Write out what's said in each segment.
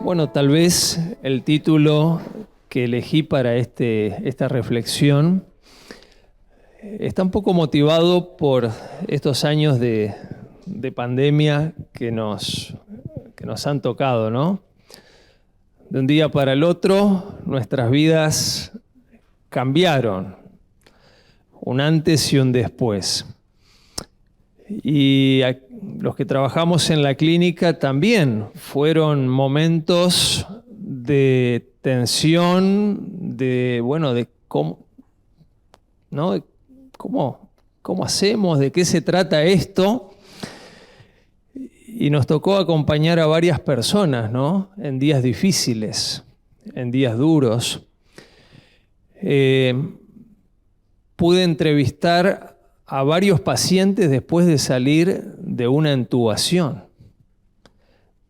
Bueno, tal vez el título que elegí para esta reflexión está un poco motivado por estos años de pandemia que nos han tocado, ¿no? De un día para el otro, nuestras vidas cambiaron, un antes y un después. Y los que trabajamos en la clínica también fueron momentos de tensión, de cómo, ¿no? ¿Cómo hacemos? ¿De qué se trata esto? Y nos tocó acompañar a varias personas, ¿no? En días difíciles, en días duros. Pude entrevistar a varios pacientes después de salir de una intubación.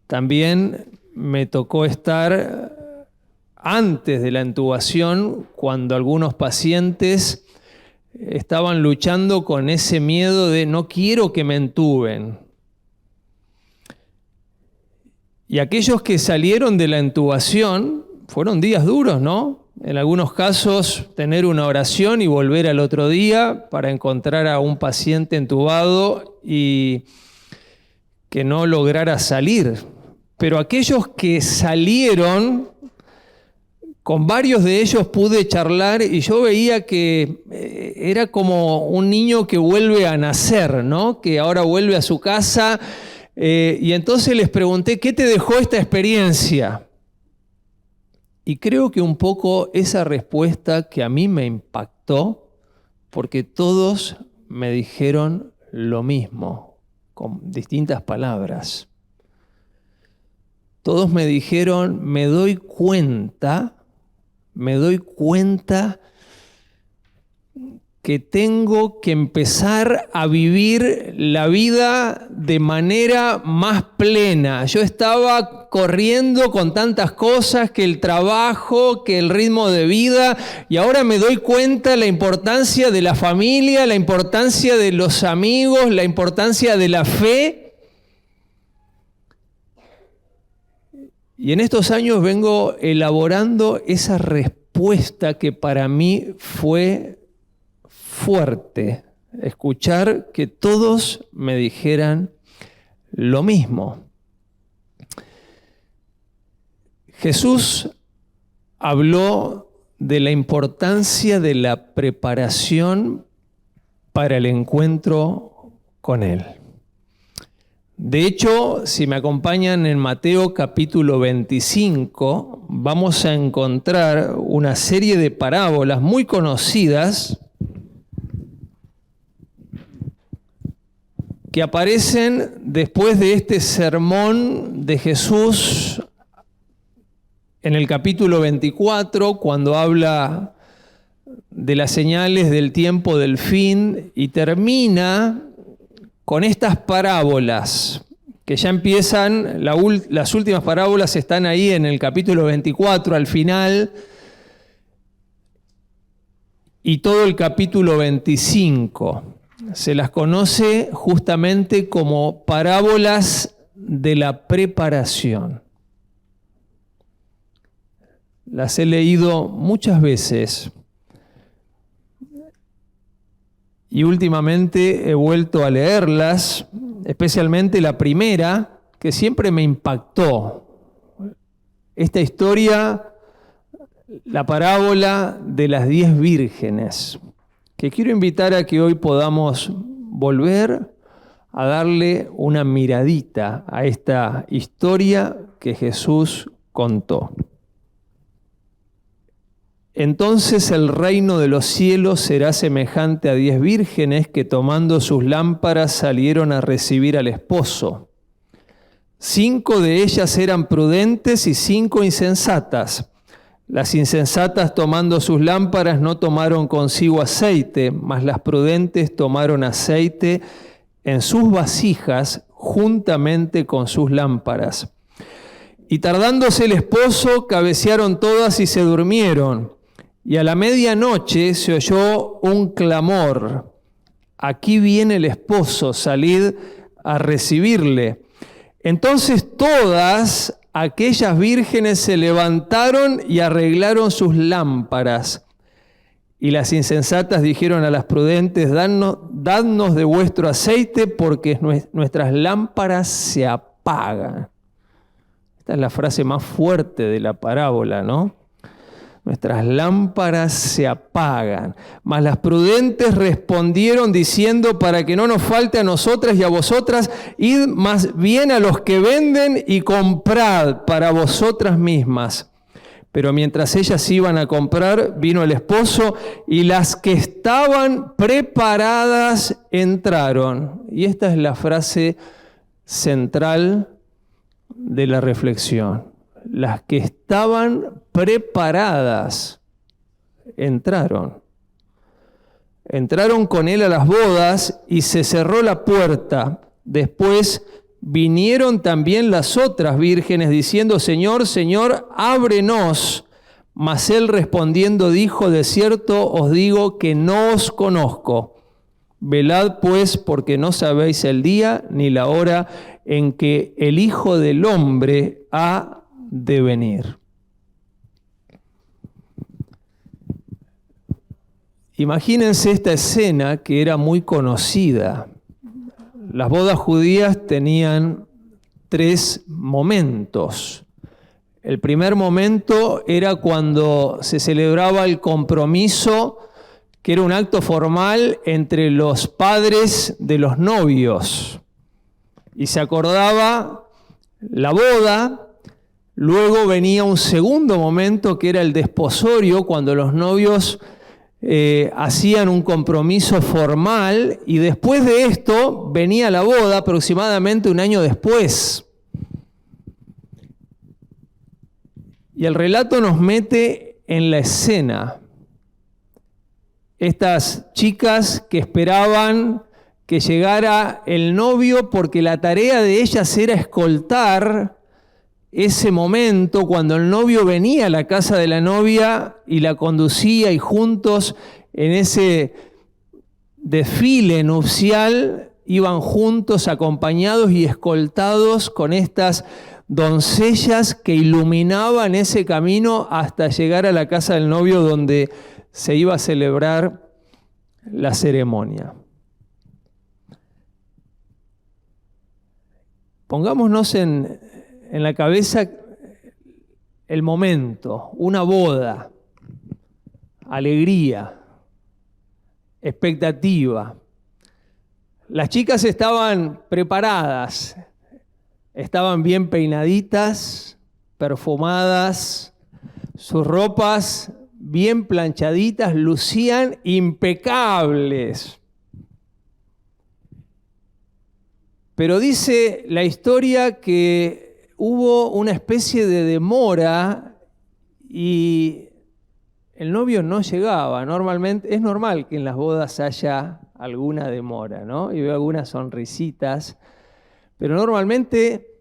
También me tocó estar antes de la intubación cuando algunos pacientes estaban luchando con ese miedo de no quiero que me intuben. Y aquellos que salieron de la intubación fueron días duros, ¿no? En algunos casos, tener una oración y volver al otro día para encontrar a un paciente entubado y que no lograra salir. Pero aquellos que salieron, con varios de ellos pude charlar y yo veía que era como un niño que vuelve a nacer, ¿no? Que ahora vuelve a su casa. Y entonces les pregunté, ¿qué te dejó esta experiencia? Y creo que un poco esa respuesta que a mí me impactó, porque todos me dijeron lo mismo, con distintas palabras. Todos me dijeron, me doy cuenta que tengo que empezar a vivir la vida de manera más plena. Yo estaba corriendo con tantas cosas, que el trabajo, que el ritmo de vida, y ahora me doy cuenta la importancia de la familia, la importancia de los amigos, la importancia de la fe. Y en estos años vengo elaborando esa respuesta que para mí fue fuerte, escuchar que todos me dijeran lo mismo. Jesús habló de la importancia de la preparación para el encuentro con Él. De hecho, si me acompañan en Mateo capítulo 25, vamos a encontrar una serie de parábolas muy conocidas que aparecen después de este sermón de Jesús en el capítulo 24, cuando habla de las señales del tiempo del fin, y termina con estas parábolas, que ya empiezan, las últimas parábolas están ahí en el capítulo 24, al final, y todo el capítulo 25. Se las conoce justamente como parábolas de la preparación. Las he leído muchas veces y últimamente he vuelto a leerlas, especialmente la primera, que siempre me impactó. Esta historia, la parábola de las 10 vírgenes, que quiero invitar a que hoy podamos volver a darle una miradita a esta historia que Jesús contó. Entonces el reino de los cielos será semejante a 10 vírgenes que tomando sus lámparas salieron a recibir al esposo. 5 de ellas eran prudentes y 5 insensatas. Las insensatas, tomando sus lámparas, no tomaron consigo aceite, mas las prudentes tomaron aceite en sus vasijas juntamente con sus lámparas. Y tardándose el esposo, cabecearon todas y se durmieron. Y a la medianoche se oyó un clamor: aquí viene el esposo, salid a recibirle. Entonces todas, aquellas vírgenes se levantaron y arreglaron sus lámparas. Y las insensatas dijeron a las prudentes, dadnos de vuestro aceite porque nuestras lámparas se apagan. Esta es la frase más fuerte de la parábola, ¿no? Nuestras lámparas se apagan. Mas las prudentes respondieron diciendo, para que no nos falte a nosotras y a vosotras, id más bien a los que venden y comprad para vosotras mismas. Pero mientras ellas iban a comprar, vino el esposo y las que estaban preparadas entraron. Y esta es la frase central de la reflexión. Las que estaban preparadas entraron. Entraron con él a las bodas y se cerró la puerta. Después vinieron también las otras vírgenes diciendo, Señor, Señor, ábrenos. Mas él respondiendo dijo, de cierto os digo que no os conozco. Velad pues, porque no sabéis el día ni la hora en que el Hijo del Hombre ha de venir. Imagínense esta escena que era muy conocida. Las bodas judías tenían 3 momentos. El primer momento era cuando se celebraba el compromiso, que era un acto formal entre los padres de los novios. Y se acordaba la boda. Luego venía un segundo momento que era el desposorio, cuando los novios hacían un compromiso formal, y después de esto venía la boda aproximadamente un año después. Y el relato nos mete en la escena. Estas chicas que esperaban que llegara el novio porque la tarea de ellas era escoltar ese momento cuando el novio venía a la casa de la novia y la conducía, y juntos en ese desfile nupcial iban juntos acompañados y escoltados con estas doncellas que iluminaban ese camino hasta llegar a la casa del novio donde se iba a celebrar la ceremonia. Pongámonos en la cabeza el momento, una boda, alegría, expectativa. Las chicas estaban preparadas, estaban bien peinaditas, perfumadas, sus ropas bien planchaditas, lucían impecables. Pero dice la historia que hubo una especie de demora y el novio no llegaba. Normalmente es normal que en las bodas haya alguna demora, ¿no? Y veo algunas sonrisitas, pero normalmente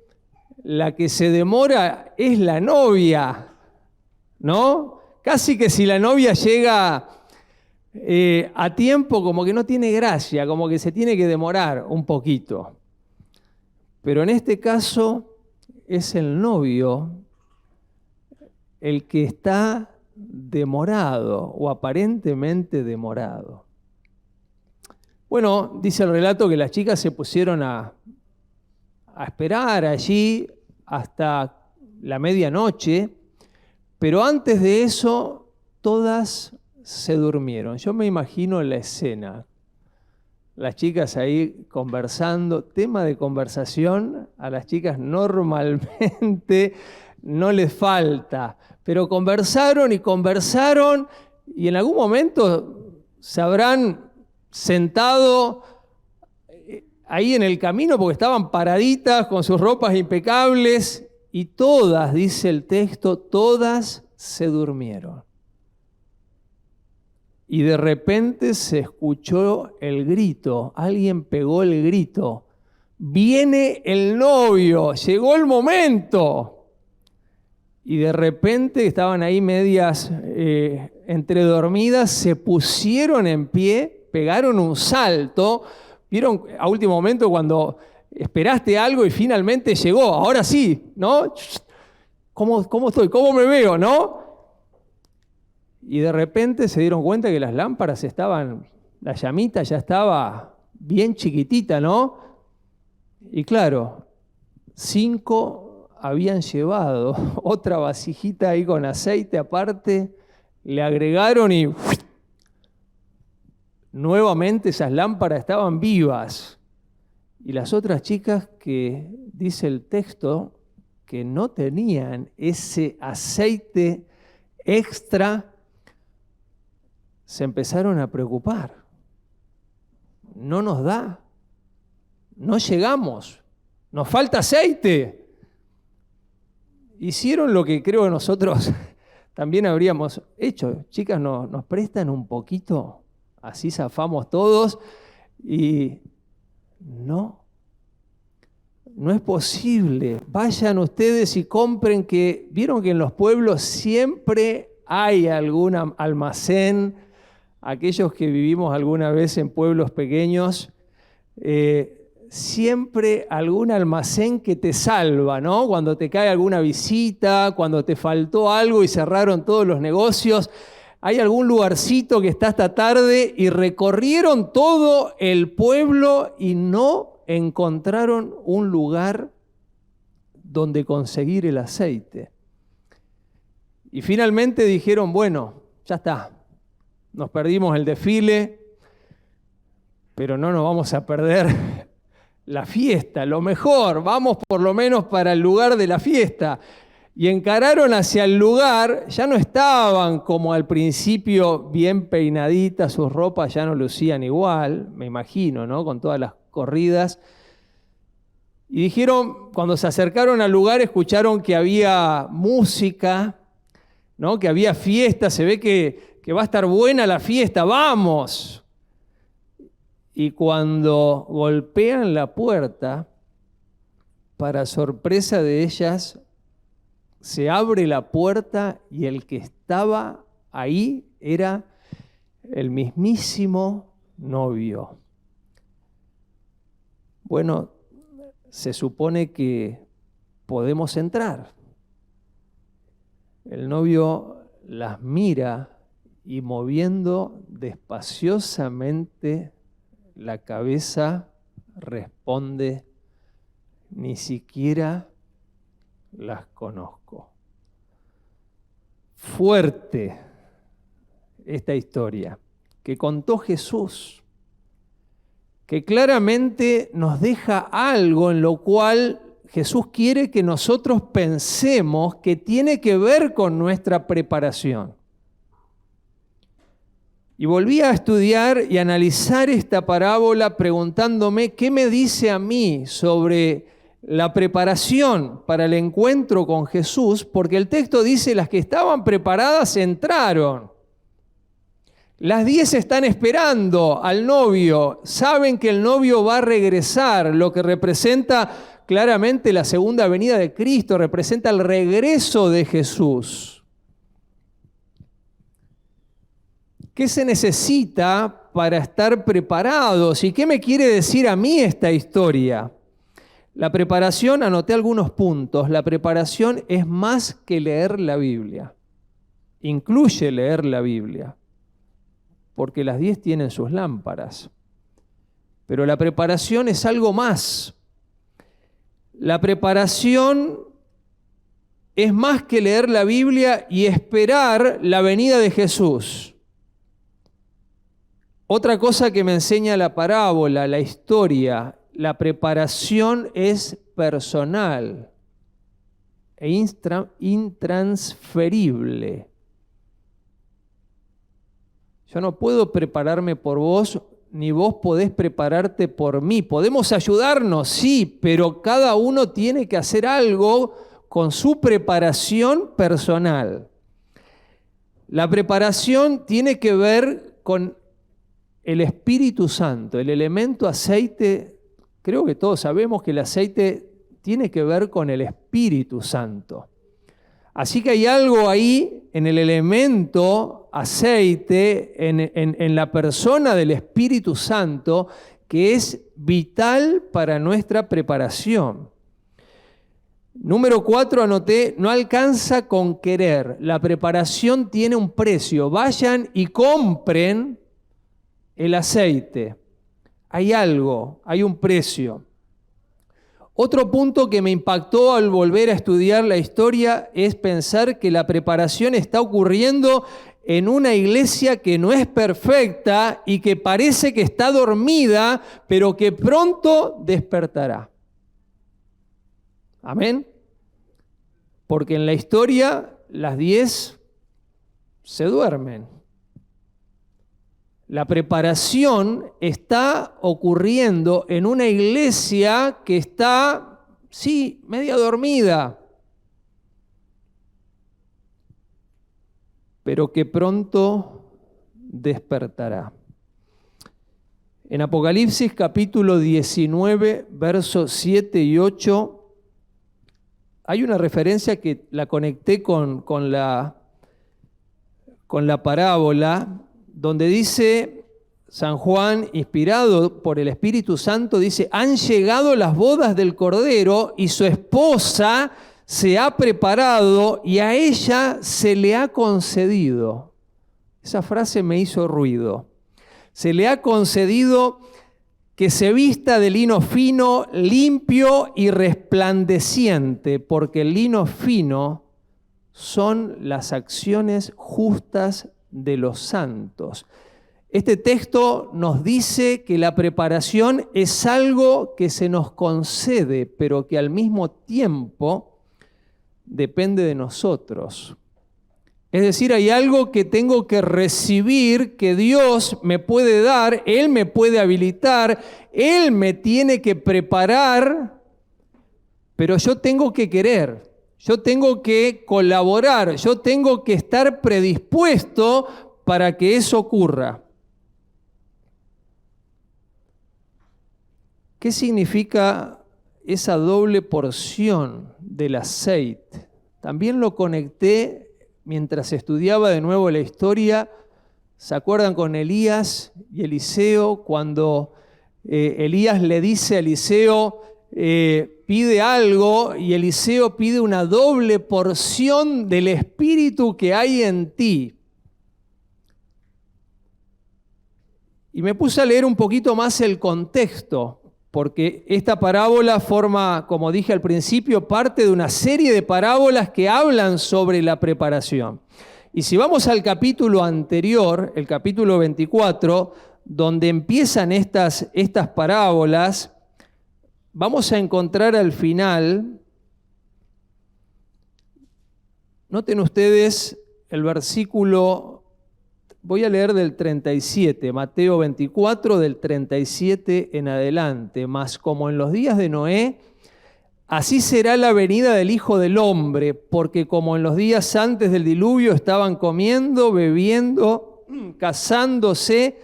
la que se demora es la novia, ¿no? Casi que si la novia llega a tiempo, como que no tiene gracia, como que se tiene que demorar un poquito. Pero en este caso es el novio el que está demorado o aparentemente demorado. Bueno, dice el relato que las chicas se pusieron a esperar allí hasta la medianoche, pero antes de eso todas se durmieron. Yo me imagino la escena. Las chicas ahí conversando, tema de conversación, a las chicas normalmente no les falta, pero conversaron y en algún momento se habrán sentado ahí en el camino porque estaban paraditas con sus ropas impecables y todas, dice el texto, todas se durmieron. Y de repente se escuchó el grito, alguien pegó el grito, viene el novio, llegó el momento. Y de repente estaban ahí medias entre dormidas, se pusieron en pie, pegaron un salto. ¿Vieron a último momento cuando esperaste algo y finalmente llegó? Ahora sí, ¿no? ¿Cómo estoy? ¿Cómo me veo? ¿No? Y de repente se dieron cuenta que las lámparas la llamita ya estaba bien chiquitita, ¿no? Y claro, 5 habían llevado otra vasijita ahí con aceite aparte, le agregaron y nuevamente esas lámparas estaban vivas. Y las otras chicas que dice el texto que no tenían ese aceite extra, se empezaron a preocupar. No nos da, no llegamos, nos falta aceite. Hicieron lo que creo que nosotros también habríamos hecho. Chicas, nos prestan un poquito, así zafamos todos. Y no es posible. Vayan ustedes y compren, vieron que en los pueblos siempre hay algún almacén. Aquellos que vivimos alguna vez en pueblos pequeños, siempre algún almacén que te salva, ¿no? Cuando te cae alguna visita, cuando te faltó algo y cerraron todos los negocios, hay algún lugarcito que está hasta tarde y recorrieron todo el pueblo y no encontraron un lugar donde conseguir el aceite. Y finalmente dijeron, bueno, ya está. Nos perdimos el desfile, pero no nos vamos a perder la fiesta. Lo mejor, vamos por lo menos para el lugar de la fiesta. Y encararon hacia el lugar, ya no estaban como al principio bien peinaditas, sus ropas ya no lucían igual, me imagino, ¿no? Con todas las corridas. Y dijeron, cuando se acercaron al lugar, escucharon que había música, ¿no? Que había fiesta, se ve que va a estar buena la fiesta, ¡vamos! Y cuando golpean la puerta, para sorpresa de ellas, se abre la puerta y el que estaba ahí era el mismísimo novio. Bueno, se supone que podemos entrar. El novio las mira y moviendo despaciosamente la cabeza responde, ni siquiera las conozco. Fuerte esta historia que contó Jesús, que claramente nos deja algo en lo cual Jesús quiere que nosotros pensemos que tiene que ver con nuestra preparación. Y volví a estudiar y analizar esta parábola preguntándome qué me dice a mí sobre la preparación para el encuentro con Jesús, porque el texto dice, las que estaban preparadas entraron. Las 10 están esperando al novio, saben que el novio va a regresar, lo que representa claramente la segunda venida de Cristo, representa el regreso de Jesús. ¿Qué se necesita para estar preparados? ¿Y qué me quiere decir a mí esta historia? La preparación, anoté algunos puntos, la preparación es más que leer la Biblia. Incluye leer la Biblia, porque las 10 tienen sus lámparas. Pero la preparación es algo más. La preparación es más que leer la Biblia y esperar la venida de Jesús. Otra cosa que me enseña la parábola, la historia, la preparación es personal e intransferible. Yo no puedo prepararme por vos, ni vos podés prepararte por mí. Podemos ayudarnos, sí, pero cada uno tiene que hacer algo con su preparación personal. La preparación tiene que ver con el Espíritu Santo, el elemento aceite. Creo que todos sabemos que el aceite tiene que ver con el Espíritu Santo. Así que hay algo ahí en el elemento aceite, en la persona del Espíritu Santo, que es vital para nuestra preparación. Número 4, anoté, no alcanza con querer. La preparación tiene un precio. Vayan y compren el aceite. Hay algo, hay un precio. Otro punto que me impactó al volver a estudiar la historia es pensar que la preparación está ocurriendo en una iglesia que no es perfecta y que parece que está dormida, pero que pronto despertará. Amén. Porque en la historia las 10 se duermen. La preparación está ocurriendo en una iglesia que está, sí, media dormida, pero que pronto despertará. En Apocalipsis capítulo 19, versos 7 y 8, hay una referencia que la conecté con la parábola, donde dice San Juan, inspirado por el Espíritu Santo, dice, han llegado las bodas del Cordero y su esposa se ha preparado y a ella se le ha concedido. Esa frase me hizo ruido. Se le ha concedido que se vista de lino fino, limpio y resplandeciente, porque el lino fino son las acciones justas de los santos. Este texto nos dice que la preparación es algo que se nos concede, pero que al mismo tiempo depende de nosotros. Es decir, hay algo que tengo que recibir, que Dios me puede dar, Él me puede habilitar, Él me tiene que preparar, pero yo tengo que querer, yo tengo que colaborar, yo tengo que estar predispuesto para que eso ocurra. ¿Qué significa esa doble porción del aceite? También lo conecté mientras estudiaba de nuevo la historia. ¿Se acuerdan con Elías y Eliseo? Cuando Elías le dice a Eliseo, pide algo, y Eliseo pide una doble porción del espíritu que hay en ti. Y me puse a leer un poquito más el contexto, porque esta parábola forma, como dije al principio, parte de una serie de parábolas que hablan sobre la preparación. Y si vamos al capítulo anterior, el capítulo 24, donde empiezan estas parábolas, vamos a encontrar al final, noten ustedes el versículo. Voy a leer del 37, Mateo 24, del 37 en adelante. Mas como en los días de Noé, así será la venida del Hijo del Hombre, porque como en los días antes del diluvio estaban comiendo, bebiendo, casándose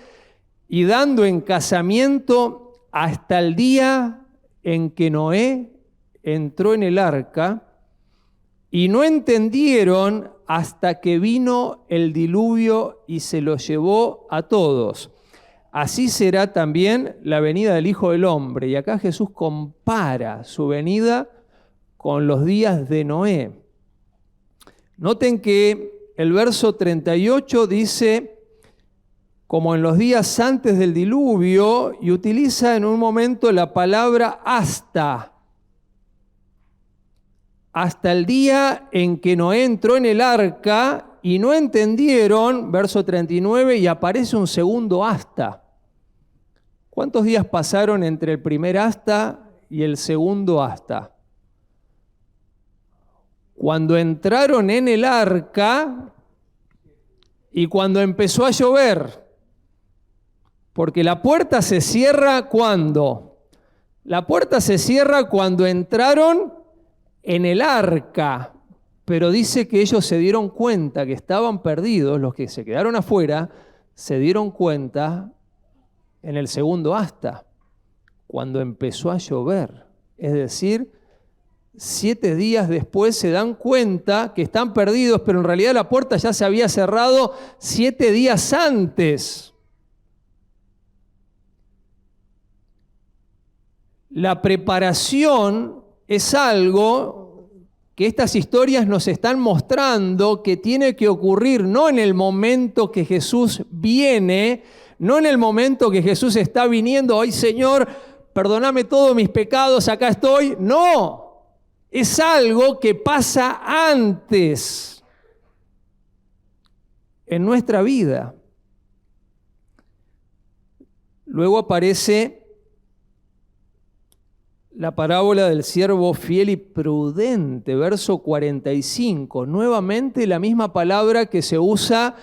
y dando en casamiento hasta el día en que Noé entró en el arca, y no entendieron hasta que vino el diluvio y se los llevó a todos. Así será también la venida del Hijo del Hombre. Y acá Jesús compara su venida con los días de Noé. Noten que el verso 38 dice, como en los días antes del diluvio, y utiliza en un momento la palabra hasta el día en que Noé entró en el arca y no entendieron, verso 39, y aparece un segundo hasta. ¿Cuántos días pasaron entre el primer hasta y el segundo hasta? Cuando entraron en el arca y cuando empezó a llover, porque la puerta se cierra ¿cuándo? La puerta se cierra cuando entraron en el arca, pero dice que ellos se dieron cuenta que estaban perdidos, los que se quedaron afuera, se dieron cuenta en el segundo hasta, cuando empezó a llover. Es decir, 7 días después se dan cuenta que están perdidos, pero en realidad la puerta ya se había cerrado 7 días antes. La preparación es algo que estas historias nos están mostrando que tiene que ocurrir no en el momento que Jesús viene, no en el momento que Jesús está viniendo, ¡ay Señor, perdóname todos mis pecados, acá estoy! No, es algo que pasa antes en nuestra vida. Luego aparece la parábola del siervo fiel y prudente, verso 45. Nuevamente la misma palabra que se usa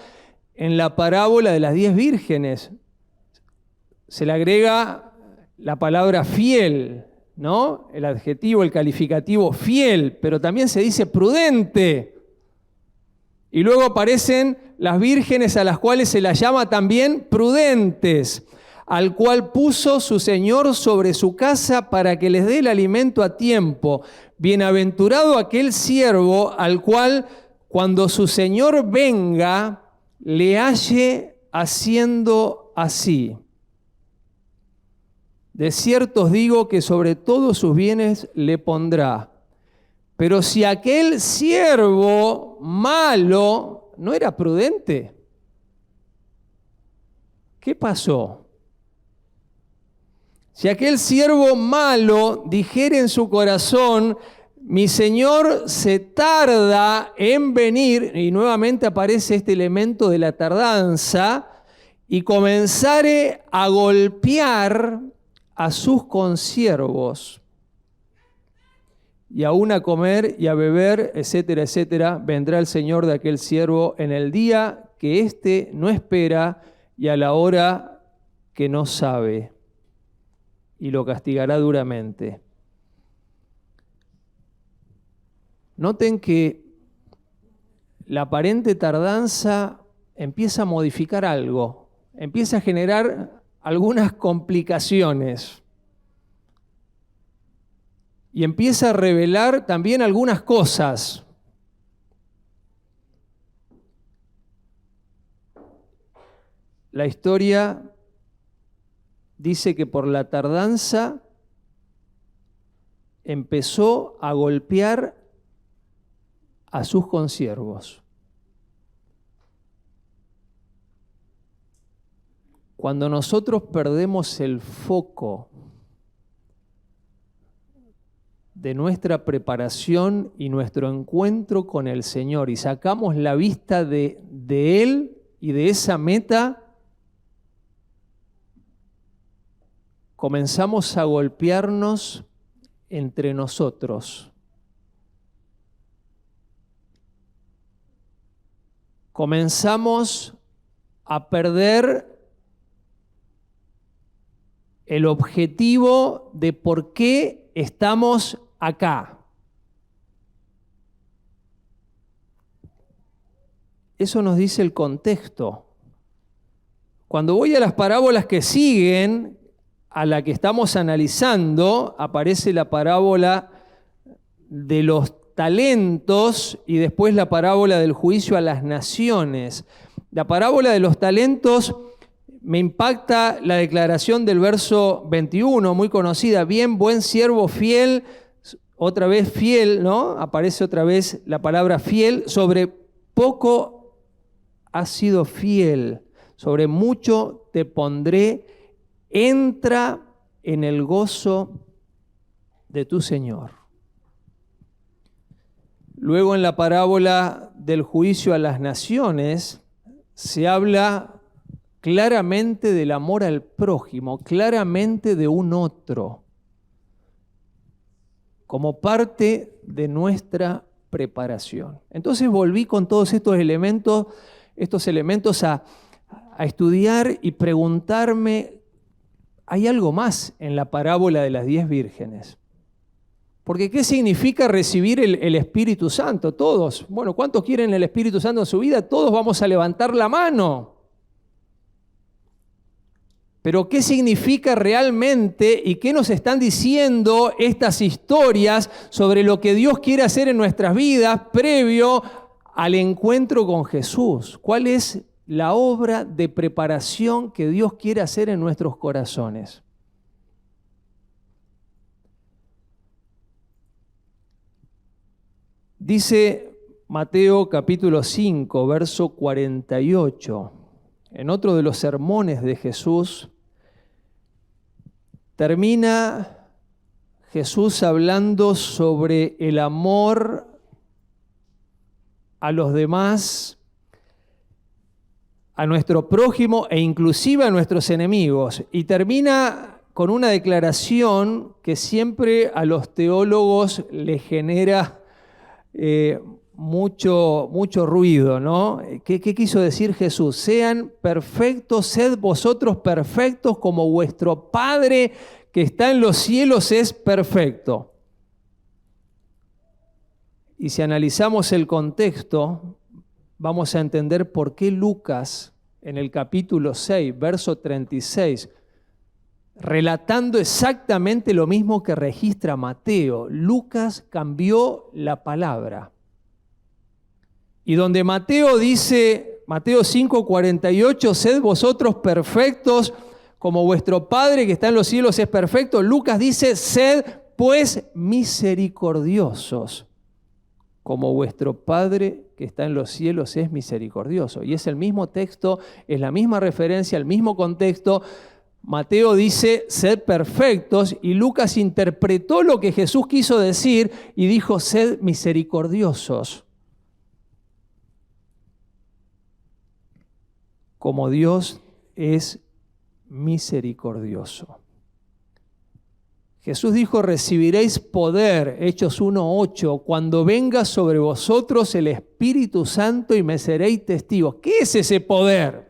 en la parábola de las 10 vírgenes. Se le agrega la palabra fiel, ¿no? El adjetivo, el calificativo fiel, pero también se dice prudente. Y luego aparecen las vírgenes a las cuales se las llama también prudentes, al cual puso su Señor sobre su casa para que les dé el alimento a tiempo. Bienaventurado aquel siervo al cual, cuando su Señor venga, le halle haciendo así. De cierto os digo que sobre todos sus bienes le pondrá. Pero si aquel siervo malo no era prudente, ¿qué pasó? Si aquel siervo malo dijere en su corazón, mi Señor se tarda en venir, y nuevamente aparece este elemento de la tardanza, y comenzare a golpear a sus consiervos, y aún a comer y a beber, etcétera, etcétera, vendrá el Señor de aquel siervo en el día que éste no espera y a la hora que no sabe, y lo castigará duramente. Noten que la aparente tardanza empieza a modificar algo, empieza a generar algunas complicaciones y empieza a revelar también algunas cosas. La historia dice que por la tardanza empezó a golpear a sus consiervos. Cuando nosotros perdemos el foco de nuestra preparación y nuestro encuentro con el Señor y sacamos la vista de Él y de esa meta, comenzamos a golpearnos entre nosotros. Comenzamos a perder el objetivo de por qué estamos acá. Eso nos dice el contexto. Cuando voy a las parábolas que siguen, a la que estamos analizando, aparece la parábola de los talentos y después la parábola del juicio a las naciones. La parábola de los talentos me impacta la declaración del verso 21, muy conocida, bien, buen siervo fiel, otra vez fiel, ¿no? Aparece otra vez la palabra fiel, sobre poco has sido fiel, sobre mucho te pondré, entra en el gozo de tu Señor. Luego en la parábola del juicio a las naciones se habla claramente del amor al prójimo, claramente de un otro, como parte de nuestra preparación. Entonces volví con todos estos elementos a estudiar y preguntarme, ¿hay algo más en la parábola de las 10 vírgenes? Porque ¿qué significa recibir el Espíritu Santo? Todos. Bueno, ¿cuántos quieren el Espíritu Santo en su vida? Todos vamos a levantar la mano. Pero ¿qué significa realmente y qué nos están diciendo estas historias sobre lo que Dios quiere hacer en nuestras vidas previo al encuentro con Jesús? ¿Cuál es la obra de preparación que Dios quiere hacer en nuestros corazones? Dice Mateo capítulo 5, verso 48, en otro de los sermones de Jesús, termina Jesús hablando sobre el amor a los demás, a nuestro prójimo e inclusive a nuestros enemigos. Y termina con una declaración que siempre a los teólogos les genera mucho ruido, ¿no? ¿Qué quiso decir Jesús? Sean perfectos, sed vosotros perfectos como vuestro Padre que está en los cielos es perfecto. Y si analizamos el contexto, vamos a entender por qué Lucas, en el capítulo 6, verso 36, relatando exactamente lo mismo que registra Mateo, Lucas cambió la palabra. Y donde Mateo dice, Mateo 5:48, sed vosotros perfectos como vuestro Padre que está en los cielos es perfecto, Lucas dice, sed pues misericordiosos como vuestro Padre que está en los cielos es misericordioso. Y es el mismo texto, es la misma referencia, el mismo contexto. Mateo dice, sed perfectos, y Lucas interpretó lo que Jesús quiso decir y dijo, sed misericordiosos, como Dios es misericordioso. Jesús dijo, recibiréis poder, Hechos 1:8, cuando venga sobre vosotros el Espíritu Santo y me seréis testigos. ¿Qué es ese poder?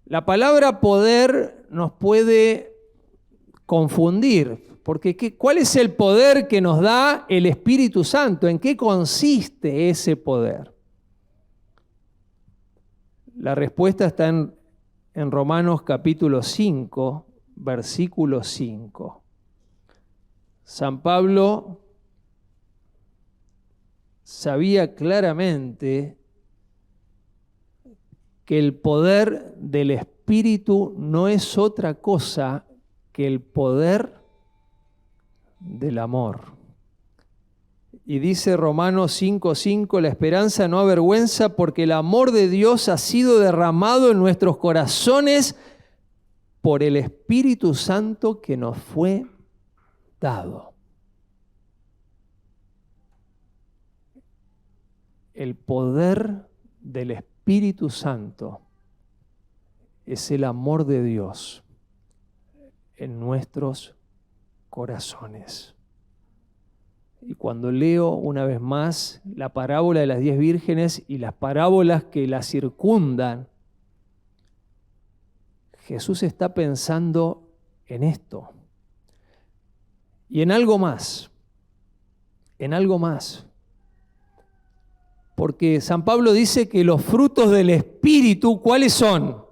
La palabra poder nos puede confundir, porque ¿cuál es el poder que nos da el Espíritu Santo? ¿En qué consiste ese poder? La respuesta está en Romanos capítulo 5, versículo 5. San Pablo sabía claramente que el poder del Espíritu no es otra cosa que el poder del amor. Y dice Romanos 5:5, la esperanza no avergüenza porque el amor de Dios ha sido derramado en nuestros corazones por el Espíritu Santo que nos fue dado. El poder del Espíritu Santo es el amor de Dios en nuestros corazones. Y cuando leo una vez más la parábola de las 10 vírgenes y las parábolas que la circundan, Jesús está pensando en esto y en algo más, porque San Pablo dice que los frutos del Espíritu, ¿cuáles son?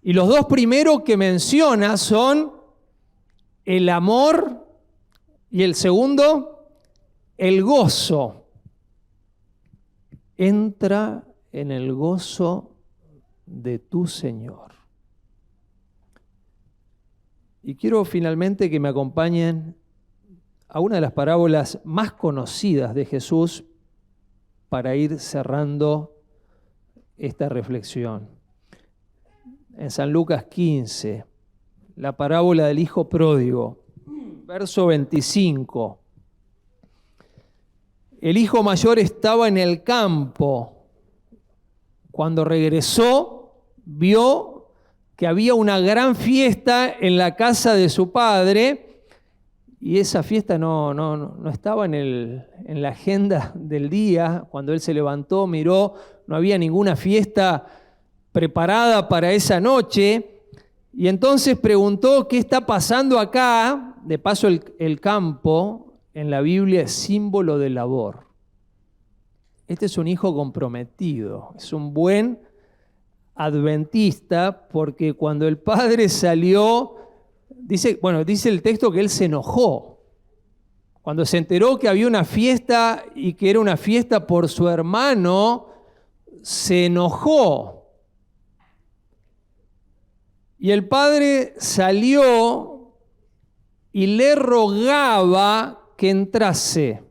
Y los dos primeros que menciona son el amor y el segundo, el gozo. Entra en el gozo de tu Señor. Y quiero finalmente que me acompañen a una de las parábolas más conocidas de Jesús para ir cerrando esta reflexión. En San Lucas 15, la parábola del hijo pródigo, verso 25. El hijo mayor estaba en el campo. Cuando regresó, vio que había una gran fiesta en la casa de su padre y esa fiesta no estaba en la agenda del día. Cuando él se levantó, miró, no había ninguna fiesta preparada para esa noche y entonces preguntó, ¿qué está pasando acá? De paso, el campo en la Biblia es símbolo de labor. Este es un hijo comprometido, es un buen adventista, porque cuando el padre salió, dice el texto que él se enojó. Cuando se enteró que había una fiesta y que era una fiesta por su hermano, se enojó. Y el padre salió y le rogaba que entrase.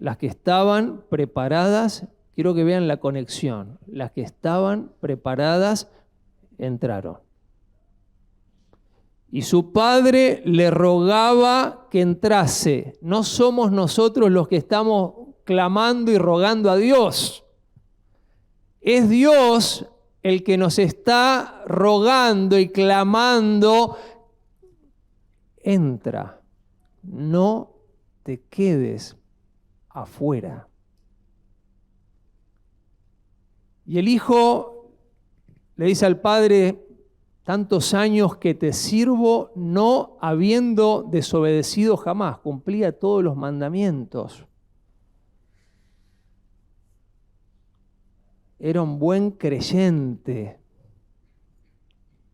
las que estaban preparadas, quiero que vean la conexión, las que estaban preparadas entraron. Y su padre le rogaba que entrase. No somos nosotros los que estamos clamando y rogando a Dios. Es Dios el que nos está rogando y clamando. Entra, no te quedes afuera. Y el hijo le dice al padre: tantos años que te sirvo, no habiendo desobedecido jamás, cumplía todos los mandamientos. Era un buen creyente.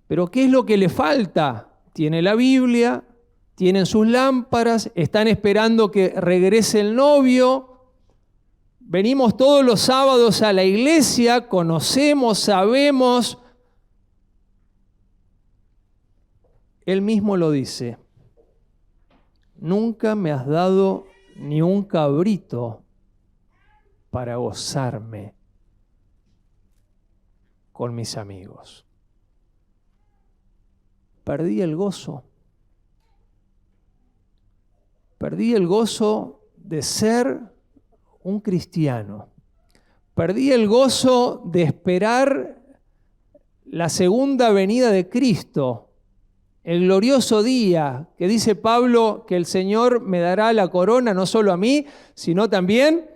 Pero ¿qué es lo que le falta? Tiene la Biblia, tienen sus lámparas, están esperando que regrese el novio. Venimos todos los sábados a la iglesia, conocemos, sabemos. Él mismo lo dice: nunca me has dado ni un cabrito para gozarme con mis amigos. Perdí el gozo. Perdí el gozo de ser un cristiano. Perdí el gozo de esperar la segunda venida de Cristo, el glorioso día que dice Pablo que el Señor me dará la corona no solo a mí, sino también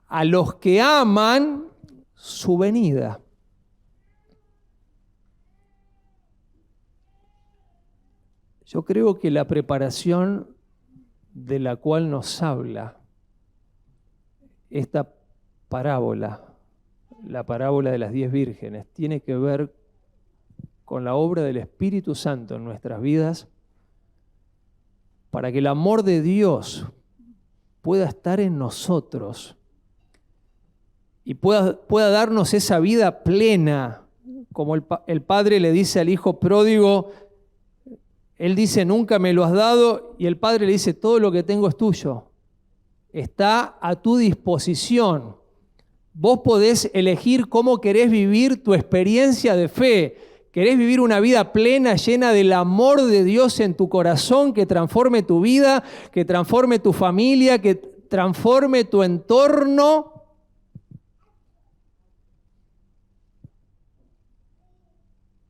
a los que aman su venida. Yo creo que la preparación de la cual nos habla esta parábola, la parábola de las 10 vírgenes, tiene que ver con la obra del Espíritu Santo en nuestras vidas para que el amor de Dios pueda estar en nosotros y pueda darnos esa vida plena, como el padre le dice al hijo pródigo. Él dice: nunca me lo has dado, y el padre le dice: todo lo que tengo es tuyo, está a tu disposición. Vos podés elegir cómo querés vivir tu experiencia de fe. ¿Querés vivir una vida plena, llena del amor de Dios en tu corazón, que transforme tu vida, que transforme tu familia, que transforme tu entorno?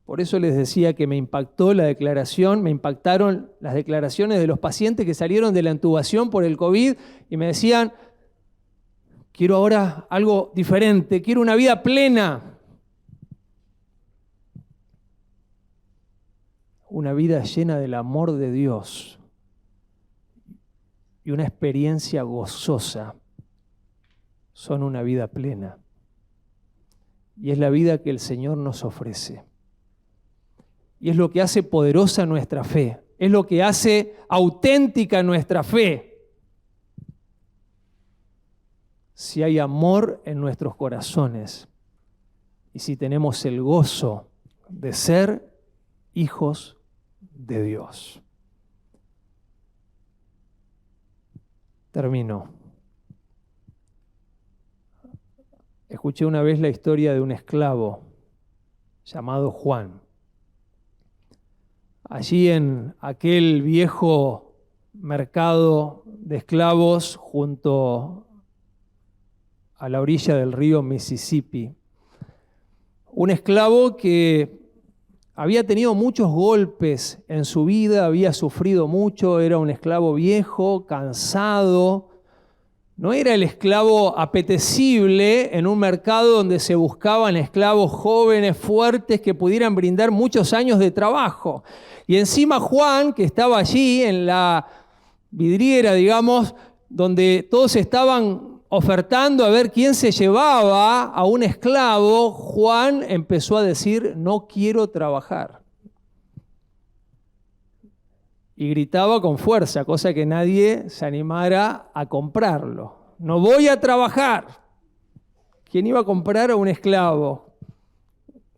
Por eso les decía que me impactó la declaración, me impactaron las declaraciones de los pacientes que salieron de la intubación por el COVID y me decían: quiero ahora algo diferente, quiero una vida plena. Una vida llena del amor de Dios y una experiencia gozosa son una vida plena. Y es la vida que el Señor nos ofrece. Y es lo que hace poderosa nuestra fe. Es lo que hace auténtica nuestra fe. Si hay amor en nuestros corazones y si tenemos el gozo de ser hijos de Dios. Termino. Escuché una vez la historia de un esclavo llamado Juan. Allí en aquel viejo mercado de esclavos junto a la orilla del río Mississippi, un esclavo que había tenido muchos golpes en su vida, había sufrido mucho, era un esclavo viejo, cansado. No era el esclavo apetecible en un mercado donde se buscaban esclavos jóvenes, fuertes, que pudieran brindar muchos años de trabajo. Y encima Juan, que estaba allí en la vidriera, digamos, donde todos estaban ofertando a ver quién se llevaba a un esclavo, Juan empezó a decir: no quiero trabajar. Y gritaba con fuerza, cosa que nadie se animara a comprarlo. No voy a trabajar. ¿Quién iba a comprar a un esclavo?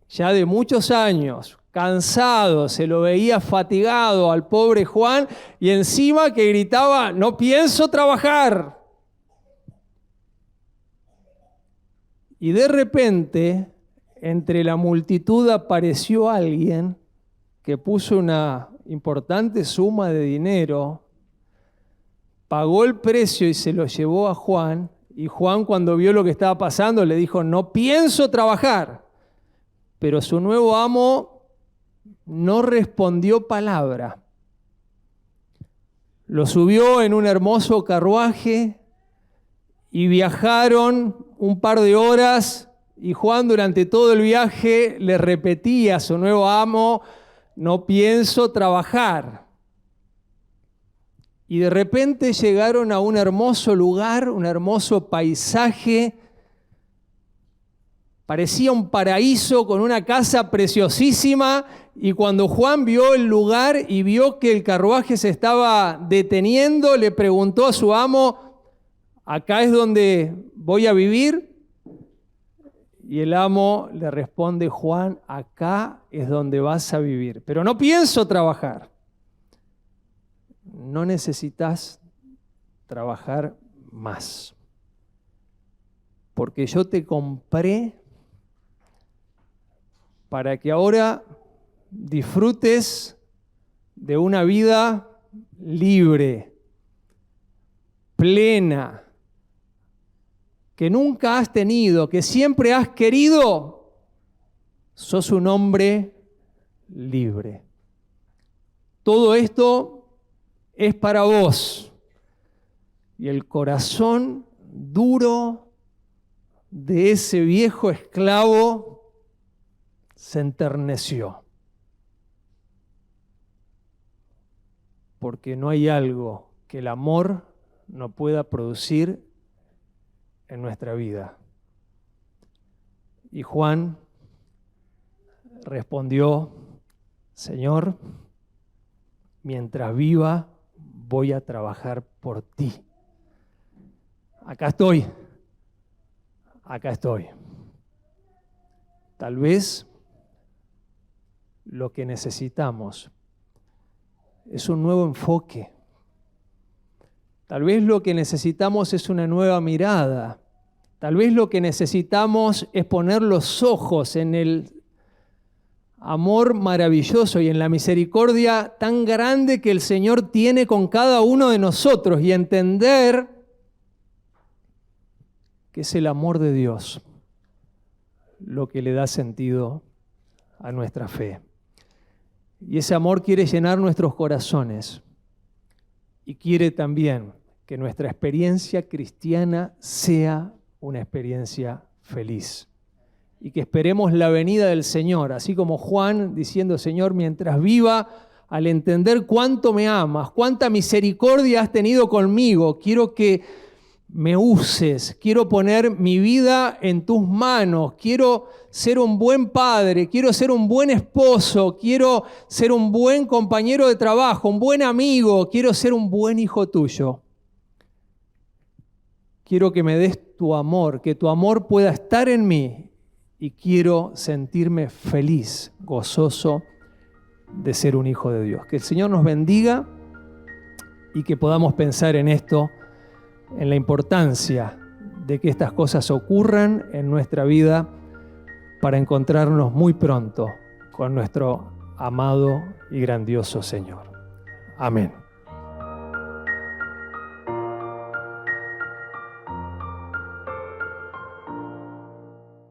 Ya de muchos años, cansado, se lo veía fatigado al pobre Juan y encima que gritaba: no pienso trabajar. Y de repente, entre la multitud apareció alguien que puso una importante suma de dinero, pagó el precio y se lo llevó a Juan. Y Juan, cuando vio lo que estaba pasando, le dijo: no pienso trabajar. Pero su nuevo amo no respondió palabra. Lo subió en un hermoso carruaje y viajaron un par de horas, y Juan durante todo el viaje le repetía a su nuevo amo: no pienso trabajar. Y de repente llegaron a un hermoso lugar, un hermoso paisaje. Parecía un paraíso con una casa preciosísima, y cuando Juan vio el lugar y vio que el carruaje se estaba deteniendo, le preguntó a su amo: ¿acá es donde voy a vivir? Y el amo le responde: Juan, acá es donde vas a vivir, pero no pienso trabajar. No necesitas trabajar más, porque yo te compré para que ahora disfrutes de una vida libre, plena, que nunca has tenido, que siempre has querido. Sos un hombre libre. Todo esto es para vos. Y el corazón duro de ese viejo esclavo se enterneció. Porque no hay algo que el amor no pueda producir en nuestra vida. Y Juan respondió: Señor, mientras viva voy a trabajar por ti. Acá estoy. Tal vez lo que necesitamos es un nuevo enfoque. Tal vez lo que necesitamos es una nueva mirada. Tal vez lo que necesitamos es poner los ojos en el amor maravilloso y en la misericordia tan grande que el Señor tiene con cada uno de nosotros, y entender que es el amor de Dios lo que le da sentido a nuestra fe. Y ese amor quiere llenar nuestros corazones, y quiere también que nuestra experiencia cristiana sea una experiencia feliz. Y que esperemos la venida del Señor, así como Juan diciendo: Señor, mientras viva, al entender cuánto me amas, cuánta misericordia has tenido conmigo, quiero que me uses, quiero poner mi vida en tus manos, quiero ser un buen padre, quiero ser un buen esposo, quiero ser un buen compañero de trabajo, un buen amigo, quiero ser un buen hijo tuyo. Quiero que me des tu amor, que tu amor pueda estar en mí, y quiero sentirme feliz, gozoso de ser un hijo de Dios. Que el Señor nos bendiga y que podamos pensar en esto, en la importancia de que estas cosas ocurran en nuestra vida para encontrarnos muy pronto con nuestro amado y grandioso Señor. Amén.